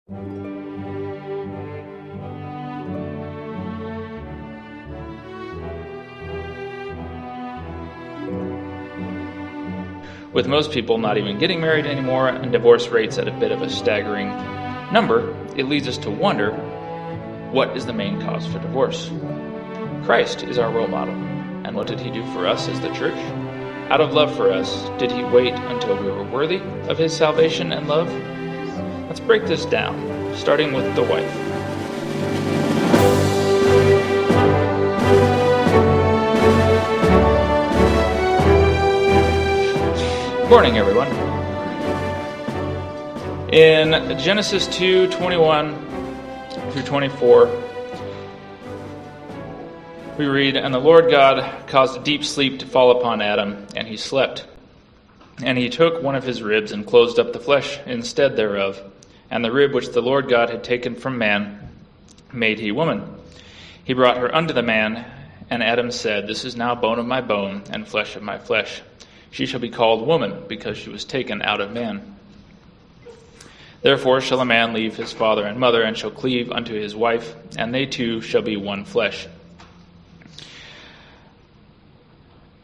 With most people not even getting married anymore and divorce rates at a bit of a staggering number, it leads us to wonder, what is the main cause for divorce? Christ is our role model, and what did he do for us as the church? Out of love for us, did he wait until we were worthy of his salvation and love? Let's break this down, starting with the wife. Good morning, everyone. In Genesis 2:21 through 24, we read, "And the Lord God caused a deep sleep to fall upon Adam, and he slept. And he took one of his ribs and closed up the flesh instead thereof. And the rib which the Lord God had taken from man made he woman. He brought her unto the man, and Adam said, This is now bone of my bone, and flesh of my flesh. She shall be called woman, because she was taken out of man. Therefore shall a man leave his father and mother, and shall cleave unto his wife, and they two shall be one flesh."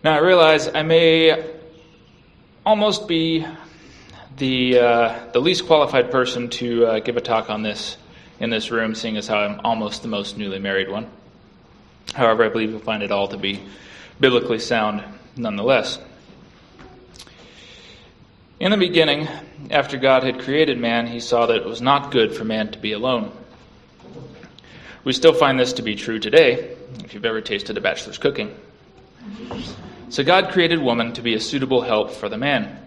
Now I realize I may almost be the least qualified person to give a talk on this in this room, seeing as how I'm almost the most newly married one. However, I believe you'll find it all to be biblically sound nonetheless. In the beginning, after God had created man, he saw that it was not good for man to be alone. We still find this to be true today, if you've ever tasted a bachelor's cooking. So God created woman to be a suitable help for the man.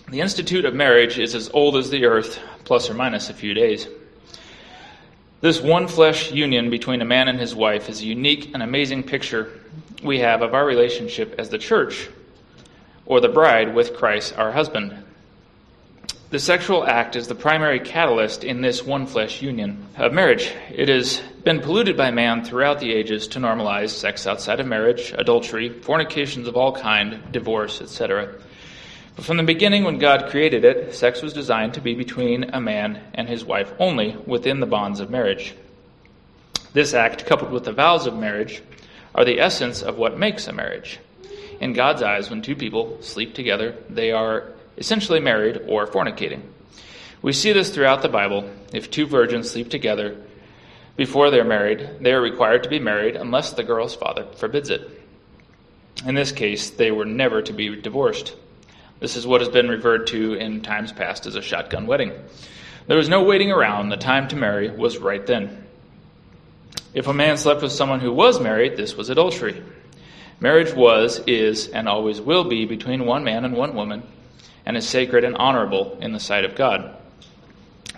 The institute of marriage is as old as the earth, plus or minus a few days. This one flesh union between a man and his wife is a unique and amazing picture we have of our relationship as the church, or the bride with Christ, our husband. The sexual act is the primary catalyst in this one flesh union of marriage. It has been polluted by man throughout the ages to normalize sex outside of marriage, adultery, fornications of all kind, divorce, etc. But from the beginning, when God created it, sex was designed to be between a man and his wife only within the bonds of marriage. This act, coupled with the vows of marriage, are the essence of what makes a marriage. In God's eyes, when two people sleep together, they are essentially married or fornicating. We see this throughout the Bible. If two virgins sleep together before they're married, they are required to be married unless the girl's father forbids it. In this case, they were never to be divorced. This is what has been referred to in times past as a shotgun wedding. There was no waiting around. The time to marry was right then. If a man slept with someone who was married, this was adultery. Marriage was, is, and always will be between one man and one woman, and is sacred and honorable in the sight of God.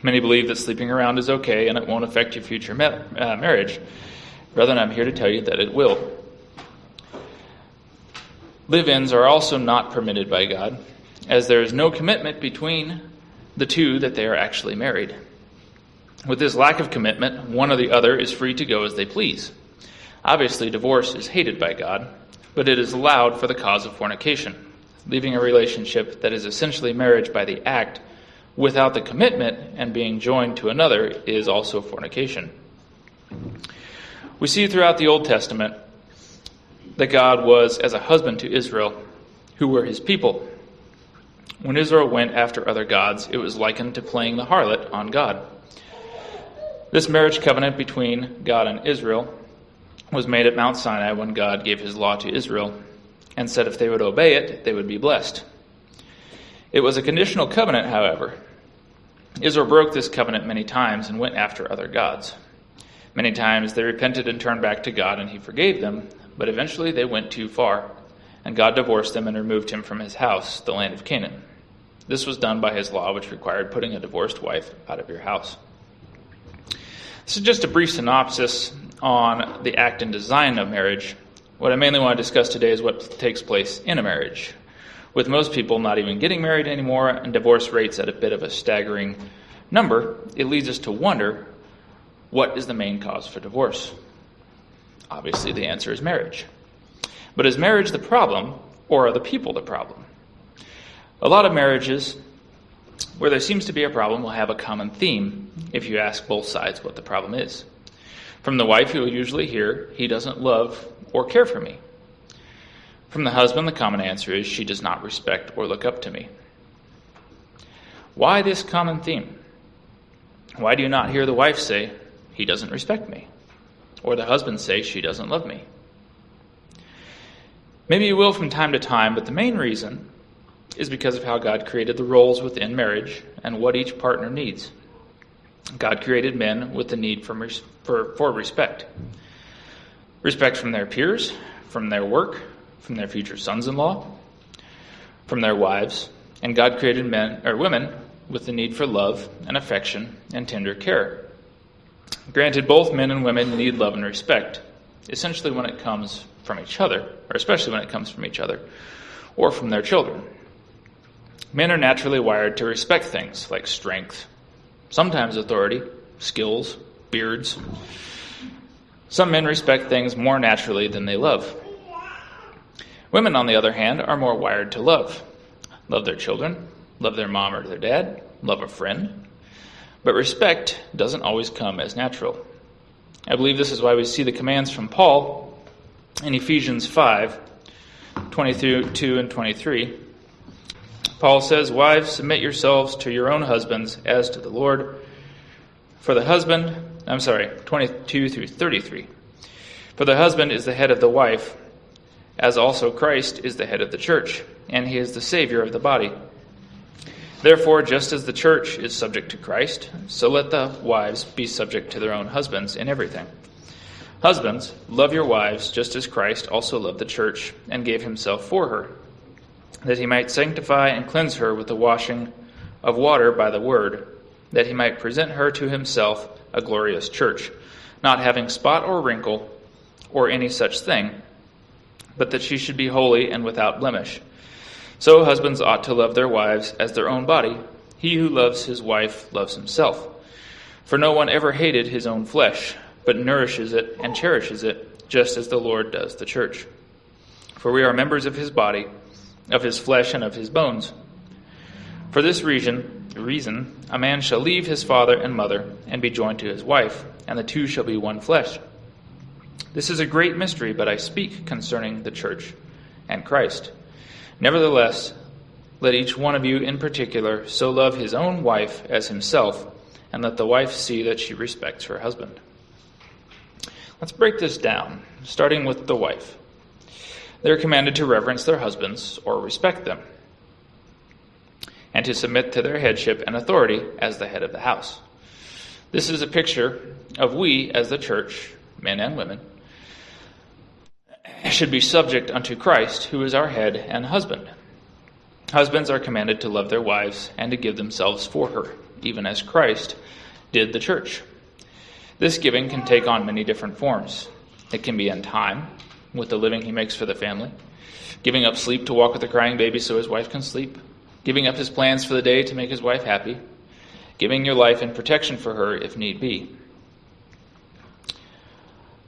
Many believe that sleeping around is okay and it won't affect your future marriage. Brethren, I'm here to tell you that it will. Live-ins are also not permitted by God, as there is no commitment between the two that they are actually married. With this lack of commitment, one or the other is free to go as they please. Obviously, divorce is hated by God, but it is allowed for the cause of fornication. Leaving a relationship that is essentially marriage by the act without the commitment and being joined to another is also fornication. We see throughout the Old Testament that God was as a husband to Israel, who were his people. When Israel went after other gods, it was likened to playing the harlot on God. This marriage covenant between God and Israel was made at Mount Sinai when God gave his law to Israel and said if they would obey it, they would be blessed. It was a conditional covenant, however. Israel broke this covenant many times and went after other gods. Many times they repented and turned back to God, and he forgave them, but eventually they went too far, and God divorced them and removed him from his house, the land of Canaan. This was done by his law, which required putting a divorced wife out of your house. This is just a brief synopsis on the act and design of marriage. What I mainly want to discuss today is what takes place in a marriage. With most people not even getting married anymore and divorce rates at a bit of a staggering number, it leads us to wonder, what is the main cause for divorce? Obviously, the answer is marriage. But is marriage the problem, or are the people the problem? A lot of marriages Where there seems to be a problem, we'll have a common theme if you ask both sides what the problem is. From the wife, you'll usually hear, "He doesn't love or care for me." From the husband, the common answer is, "She does not respect or look up to me." Why this common theme? Why do you not hear the wife say, "He doesn't respect me," or the husband say, "She doesn't love me"? Maybe you will from time to time, but the main reason is because of how God created the roles within marriage and what each partner needs. God created men with the need for respect. Respect from their peers, from their work, from their future sons-in-law, from their wives, and God created women with the need for love and affection and tender care. Granted, both men and women need love and respect, essentially when it comes from each other, or especially when it comes from each other, or from their children. Men are naturally wired to respect things like strength, sometimes authority, skills, beards. Some men respect things more naturally than they love. Women, on the other hand, are more wired to love. Love their children, love their mom or their dad, love a friend. But respect doesn't always come as natural. I believe this is why we see the commands from Paul in Ephesians 5:22 and 23. Paul says, "Wives, submit yourselves to your own husbands as to the Lord. For the husband," 22 through 33. "For the husband is the head of the wife, as also Christ is the head of the church, and he is the Savior of the body. Therefore, just as the church is subject to Christ, so let the wives be subject to their own husbands in everything. Husbands, love your wives just as Christ also loved the church and gave himself for her, that he might sanctify and cleanse her with the washing of water by the word, that he might present her to himself a glorious church, not having spot or wrinkle or any such thing, but that she should be holy and without blemish. So husbands ought to love their wives as their own body. He who loves his wife loves himself. For no one ever hated his own flesh, but nourishes it and cherishes it, just as the Lord does the church. For we are members of his body, of his flesh and of his bones. For this reason, a man shall leave his father and mother and be joined to his wife, and the two shall be one flesh. This is a great mystery, but I speak concerning the church and Christ. Nevertheless, let each one of you in particular so love his own wife as himself, and let the wife see that she respects her husband." Let's break this down, starting with the wife. They're commanded to reverence their husbands or respect them, and to submit to their headship and authority as the head of the house. This is a picture of we as the church, men and women, should be subject unto Christ, who is our head and husband. Husbands are commanded to love their wives and to give themselves for her, even as Christ did the church. This giving can take on many different forms. It can be in time, with the living he makes for the family, giving up sleep to walk with a crying baby so his wife can sleep, giving up his plans for the day to make his wife happy, giving your life in protection for her if need be.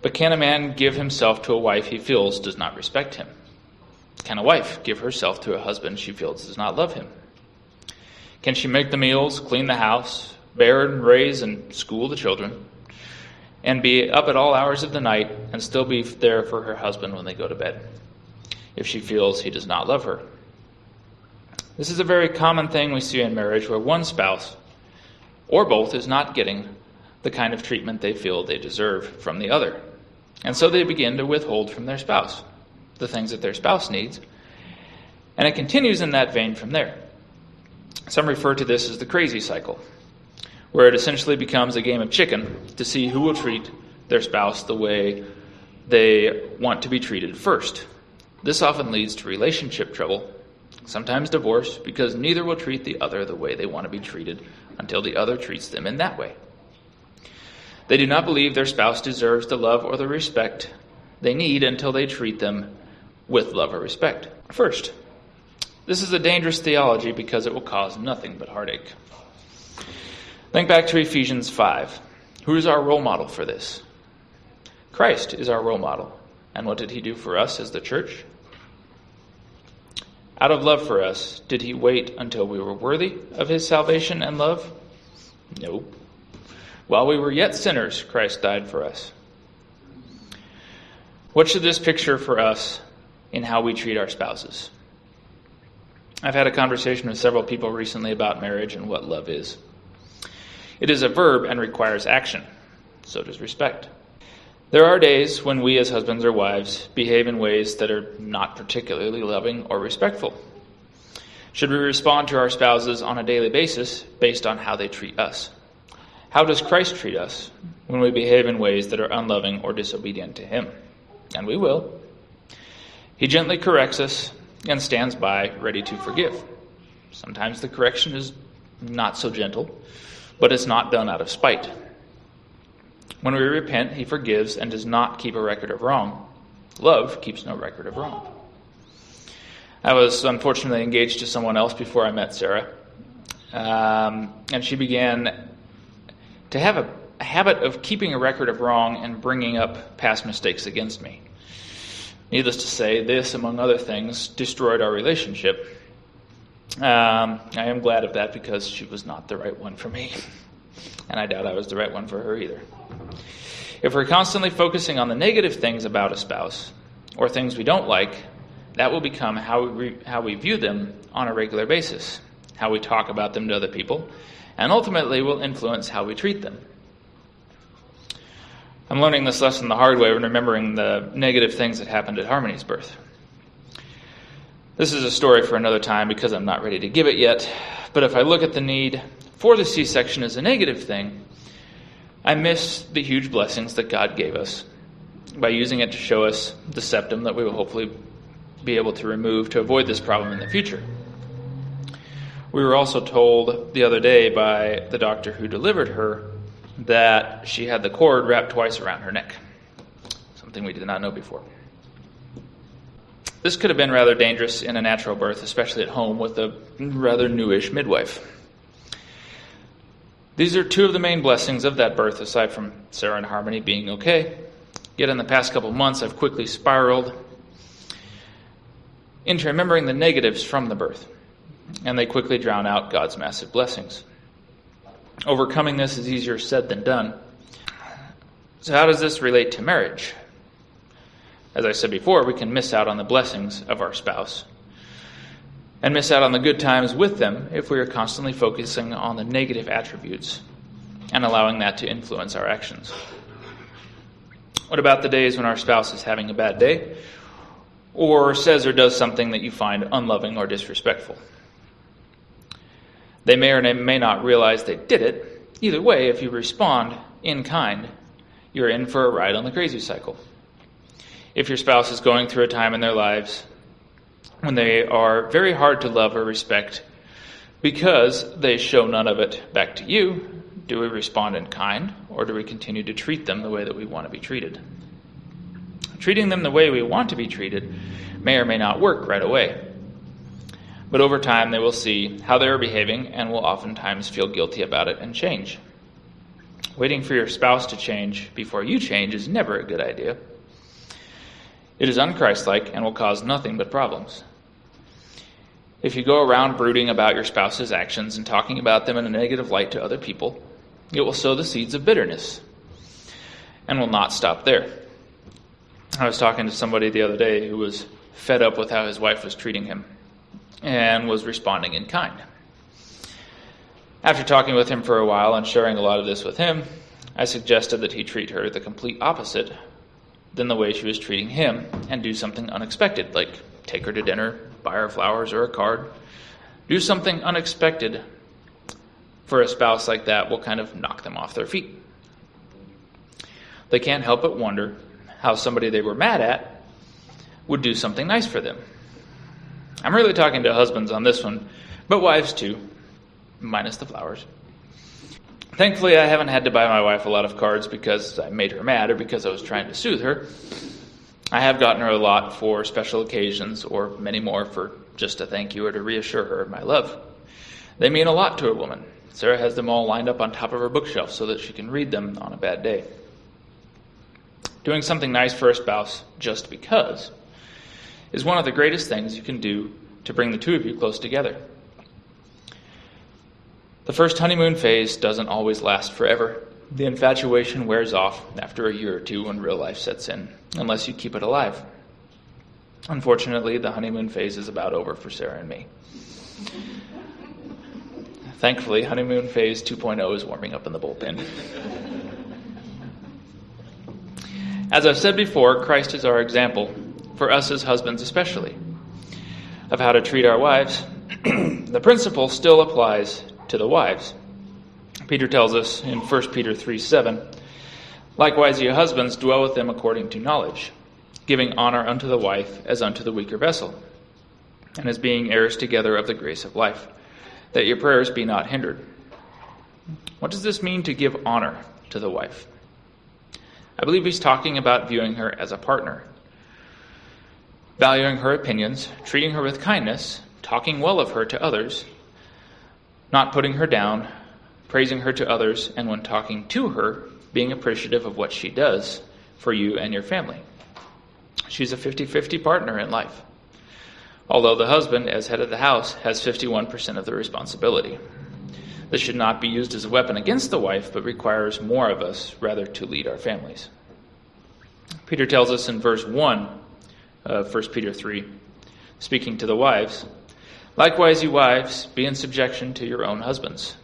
But can a man give himself to a wife he feels does not respect him? Can a wife give herself to a husband she feels does not love him? Can she make the meals, clean the house, bear and raise and school the children, and be up at all hours of the night and still be there for her husband when they go to bed, if she feels he does not love her? This is a very common thing we see in marriage, where one spouse or both is not getting the kind of treatment they feel they deserve from the other. And so they begin to withhold from their spouse the things that their spouse needs. And it continues in that vein from there. Some refer to this as the crazy cycle, where it essentially becomes a game of chicken to see who will treat their spouse the way they want to be treated first. This often leads to relationship trouble, sometimes divorce, because neither will treat the other the way they want to be treated until the other treats them in that way. They do not believe their spouse deserves the love or the respect they need until they treat them with love or respect first. This is a dangerous theology because it will cause nothing but heartache. Think back to Ephesians 5. Who is our role model for this? Christ is our role model. And what did he do for us as the church? Out of love for us, did he wait until we were worthy of his salvation and love? No. While we were yet sinners, Christ died for us. What should this picture for us in how we treat our spouses? I've had a conversation with several people recently about marriage and what love is. It is a verb and requires action. So does respect. There are days when we as husbands or wives behave in ways that are not particularly loving or respectful. Should we respond to our spouses on a daily basis based on how they treat us? How does Christ treat us when we behave in ways that are unloving or disobedient to him? And we will. He gently corrects us and stands by, ready to forgive. Sometimes the correction is not so gentle, but it's not done out of spite. When we repent, he forgives and does not keep a record of wrong. Love keeps no record of wrong. I was unfortunately engaged to someone else before I met Sarah, and she began to have a habit of keeping a record of wrong and bringing up past mistakes against me. Needless to say, this, among other things, destroyed our relationship. I am glad of that because she was not the right one for me, and I doubt I was the right one for her either. If we're constantly focusing on the negative things about a spouse, or things we don't like, that will become how we view them on a regular basis, how we talk about them to other people, and ultimately will influence how we treat them. I'm learning this lesson the hard way when remembering the negative things that happened at Harmony's birth. This is a story for another time because I'm not ready to give it yet, but if I look at the need for the C-section as a negative thing, I miss the huge blessings that God gave us by using it to show us the septum that we will hopefully be able to remove to avoid this problem in the future. We were also told the other day by the doctor who delivered her that she had the cord wrapped twice around her neck, something we did not know before. This could have been rather dangerous in a natural birth, especially at home with a rather newish midwife. These are two of the main blessings of that birth, aside from Sarah and Harmony being okay. Yet in the past couple months, I've quickly spiraled into remembering the negatives from the birth, and they quickly drown out God's massive blessings. Overcoming this is easier said than done. So how does this relate to marriage? As I said before, we can miss out on the blessings of our spouse and miss out on the good times with them if we are constantly focusing on the negative attributes and allowing that to influence our actions. What about the days when our spouse is having a bad day or says or does something that you find unloving or disrespectful? They may or may not realize they did it. Either way, if you respond in kind, you're in for a ride on the crazy cycle. If your spouse is going through a time in their lives when they are very hard to love or respect because they show none of it back to you, do we respond in kind, or do we continue to treat them the way that we want to be treated? Treating them the way we want to be treated may or may not work right away. But over time, they will see how they are behaving and will oftentimes feel guilty about it and change. Waiting for your spouse to change before you change is never a good idea. It is unchristlike and will cause nothing but problems. If you go around brooding about your spouse's actions and talking about them in a negative light to other people, it will sow the seeds of bitterness and will not stop there. I was talking to somebody the other day who was fed up with how his wife was treating him and was responding in kind. After talking with him for a while and sharing a lot of this with him, I suggested that he treat her the complete opposite than the way she was treating him and do something unexpected, like take her to dinner, buy her flowers or a card. Do something unexpected for a spouse like that will kind of knock them off their feet. They can't help but wonder how somebody they were mad at would do something nice for them. I'm really talking to husbands on this one, but wives too, minus the flowers. Thankfully, I haven't had to buy my wife a lot of cards because I made her mad or because I was trying to soothe her. I have gotten her a lot for special occasions or many more for just a thank you or to reassure her of my love. They mean a lot to a woman. Sarah has them all lined up on top of her bookshelf so that she can read them on a bad day. Doing something nice for a spouse just because is one of the greatest things you can do to bring the two of you close together. The first honeymoon phase doesn't always last forever. The infatuation wears off after a year or two when real life sets in, unless you keep it alive. Unfortunately, the honeymoon phase is about over for Sarah and me. Thankfully, honeymoon phase 2.0 is warming up in the bullpen. As I've said before, Christ is our example, for us as husbands especially, of how to treat our wives. The principle still applies to the wives. Peter tells us in 1 Peter 3:7, "Likewise, ye husbands, dwell with them according to knowledge, giving honor unto the wife as unto the weaker vessel, and as being heirs together of the grace of life, that your prayers be not hindered." What does this mean to give honor to the wife? I believe he's talking about viewing her as a partner, valuing her opinions, treating her with kindness, talking well of her to others, not putting her down, praising her to others, and when talking to her, being appreciative of what she does for you and your family. She's a 50-50 partner in life, although the husband, as head of the house, has 51% of the responsibility. This should not be used as a weapon against the wife, but requires more of us rather to lead our families. Peter tells us in verse 1 of 1 Peter 3, speaking to the wives, "Likewise, you wives, be in subjection to your own husbands,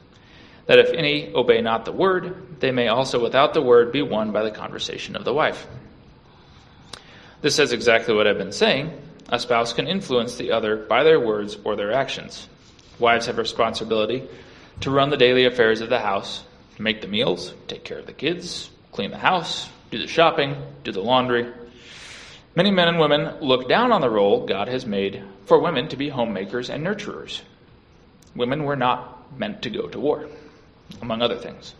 that if any obey not the word, they may also without the word be won by the conversation of the wife." This says exactly what I've been saying. A spouse can influence the other by their words or their actions. Wives have a responsibility to run the daily affairs of the house, make the meals, take care of the kids, clean the house, do the shopping, do the laundry. Many men and women look down on the role God has made for women to be homemakers and nurturers. Women were not meant to go to war, among other things.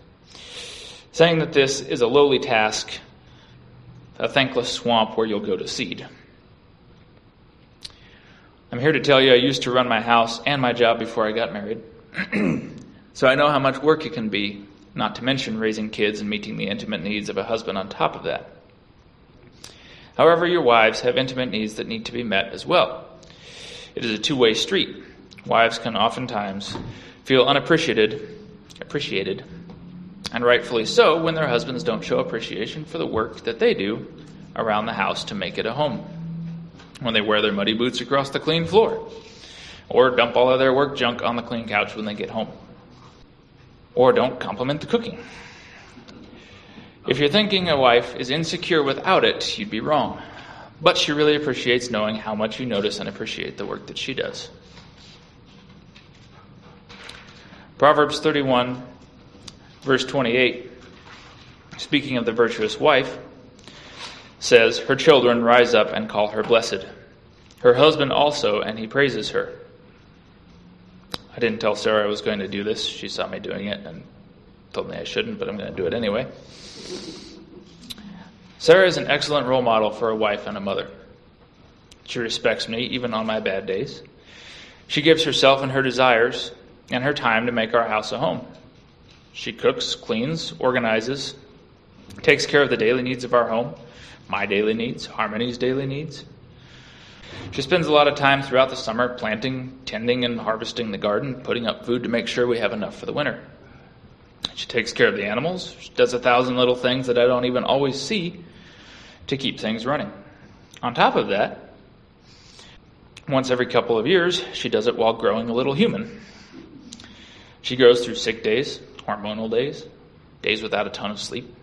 Saying that this is a lowly task, a thankless swamp where you'll go to seed. I'm here to tell you I used to run my house and my job before I got married. So I know how much work it can be, not to mention raising kids and meeting the intimate needs of a husband on top of that. However, your wives have intimate needs that need to be met as well. It is a two-way street. Wives can oftentimes feel appreciated, and rightfully so, when their husbands don't show appreciation for the work that they do around the house to make it a home. When they wear their muddy boots across the clean floor, or dump all of their work junk on the clean couch when they get home, or don't compliment the cooking. If you're thinking a wife is insecure without it, you'd be wrong. But she really appreciates knowing how much you notice and appreciate the work that she does. Proverbs 31, verse 28, speaking of the virtuous wife, says, "Her children rise up and call her blessed. Her husband also, and he praises her." I didn't tell Sarah I was going to do this. She saw me doing it and told me I shouldn't, but I'm going to do it anyway. Sarah is an excellent role model for a wife and a mother. She respects me even on my bad days. She gives herself and her desires and her time to make our house a home. She cooks, cleans, organizes, takes care of the daily needs of our home, my daily needs, Harmony's daily needs. She spends a lot of time throughout the summer planting, tending, and harvesting the garden, putting up food to make sure we have enough for the winter. She takes care of the animals. She does 1,000 little things that I don't even always see to keep things running. On top of that, once every couple of years, she does it while growing a little human. She goes through sick days, hormonal days, days without a ton of sleep.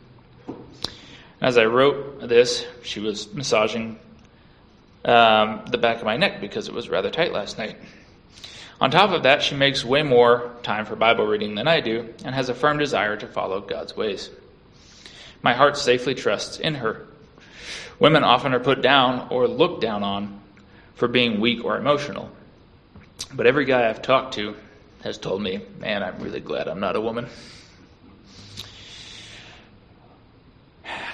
As I wrote this, she was massaging the back of my neck because it was rather tight last night. On top of that, she makes way more time for Bible reading than I do and has a firm desire to follow God's ways. My heart safely trusts in her. Women often are put down or looked down on for being weak or emotional. But every guy I've talked to has told me, man, I'm really glad I'm not a woman.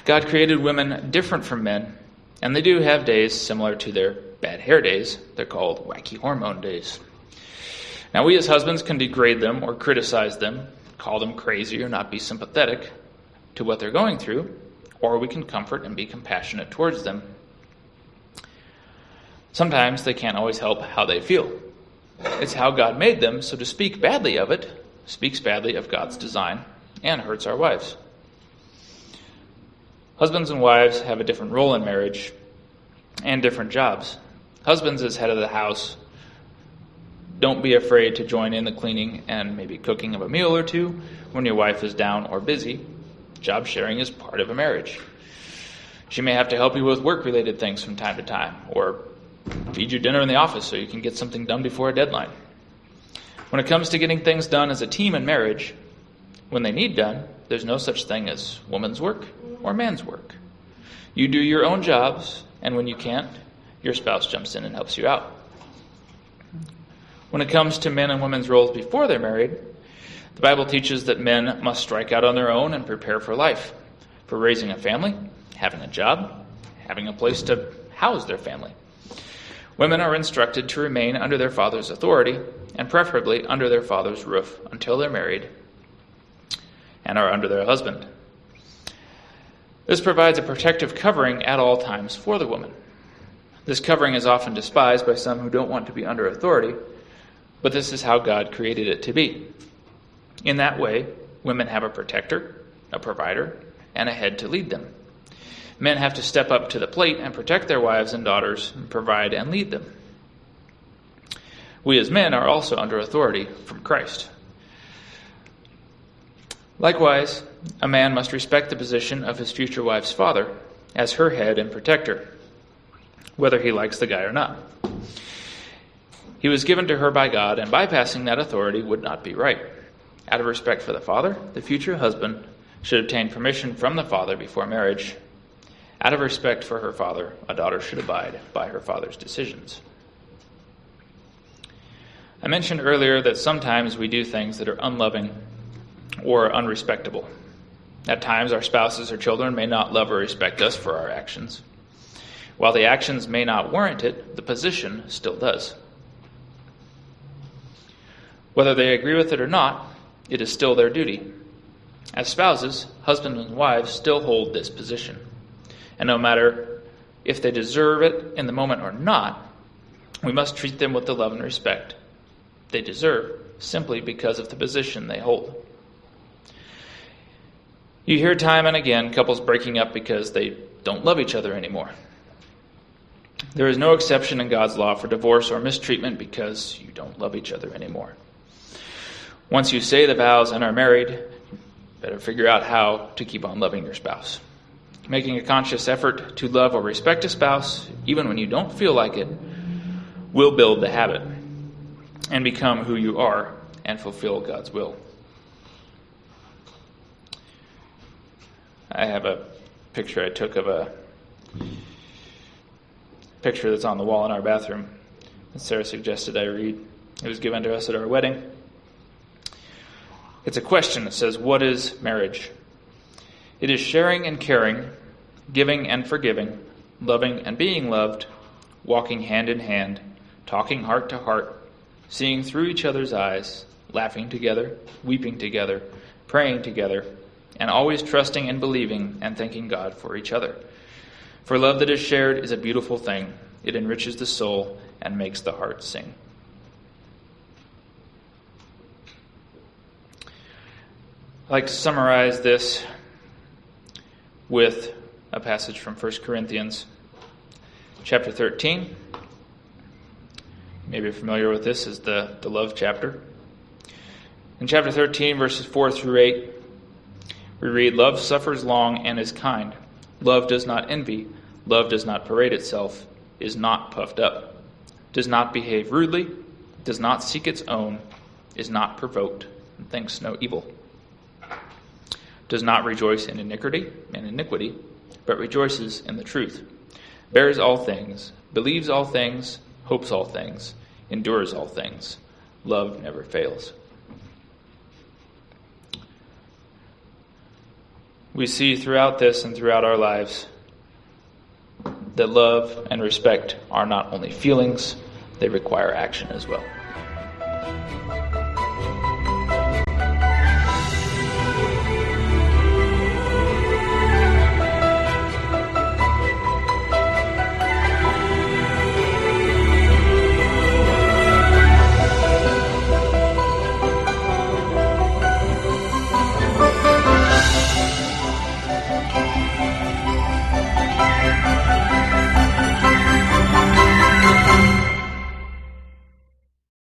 God created women different from men, and they do have days similar to their bad hair days. They're called wacky hormone days. Now, we as husbands can degrade them or criticize them, call them crazy or not be sympathetic to what they're going through, or we can comfort and be compassionate towards them. Sometimes they can't always help how they feel. It's how God made them, so to speak badly of it speaks badly of God's design and hurts our wives. Husbands and wives have a different role in marriage and different jobs. Husbands, as head of the house, don't be afraid to join in the cleaning and maybe cooking of a meal or two when your wife is down or busy. Job sharing is part of a marriage. She may have to help you with work-related things from time to time, or feed you dinner in the office so you can get something done before a deadline. When it comes to getting things done as a team in marriage, when they need done, there's no such thing as woman's work or man's work. You do your own jobs, and when you can't, your spouse jumps in and helps you out. When it comes to men and women's roles before they're married, the Bible teaches that men must strike out on their own and prepare for life, for raising a family, having a job, having a place to house their family. Women are instructed to remain under their father's authority, and preferably under their father's roof until they're married and are under their husband. This provides a protective covering at all times for the woman. This covering is often despised by some who don't want to be under authority, but this is how God created it to be. In that way, women have a protector, a provider, and a head to lead them. Men have to step up to the plate and protect their wives and daughters, and provide and lead them. We as men are also under authority from Christ. Likewise, a man must respect the position of his future wife's father as her head and protector, whether he likes the guy or not. He was given to her by God, and bypassing that authority would not be right. Out of respect for the father, the future husband should obtain permission from the father before marriage. Out of respect for her father, a daughter should abide by her father's decisions. I mentioned earlier that sometimes we do things that are unloving or unrespectable. At times, our spouses or children may not love or respect us for our actions. While the actions may not warrant it, the position still does. Whether they agree with it or not, it is still their duty. As spouses, husbands and wives still hold this position. And no matter if they deserve it in the moment or not, we must treat them with the love and respect they deserve simply because of the position they hold. You hear time and again couples breaking up because they don't love each other anymore. There is no exception in God's law for divorce or mistreatment because you don't love each other anymore. Once you say the vows and are married, you better figure out how to keep on loving your spouse. Making a conscious effort to love or respect a spouse, even when you don't feel like it, will build the habit and become who you are and fulfill God's will. I have a picture I took of a picture that's on the wall in our bathroom that Sarah suggested I read. It was given to us at our wedding. It's a question that says, what is marriage? It is sharing and caring, giving and forgiving, loving and being loved, walking hand in hand, talking heart to heart, seeing through each other's eyes, laughing together, weeping together, praying together, and always trusting and believing and thanking God for each other. For love that is shared is a beautiful thing. It enriches the soul and makes the heart sing. I'd like to summarize this with a passage from 1 Corinthians chapter 13. You may be familiar with this as the love chapter. In chapter 13, verses 4 through 8, we read, "Love suffers long and is kind. Love does not envy. Love does not parade itself, is not puffed up, does not behave rudely, does not seek its own, is not provoked, and thinks no evil. Does not rejoice in iniquity, but rejoices in the truth. Bears all things, believes all things, hopes all things, endures all things. Love never fails." We see throughout this and throughout our lives that love and respect are not only feelings, they require action as well.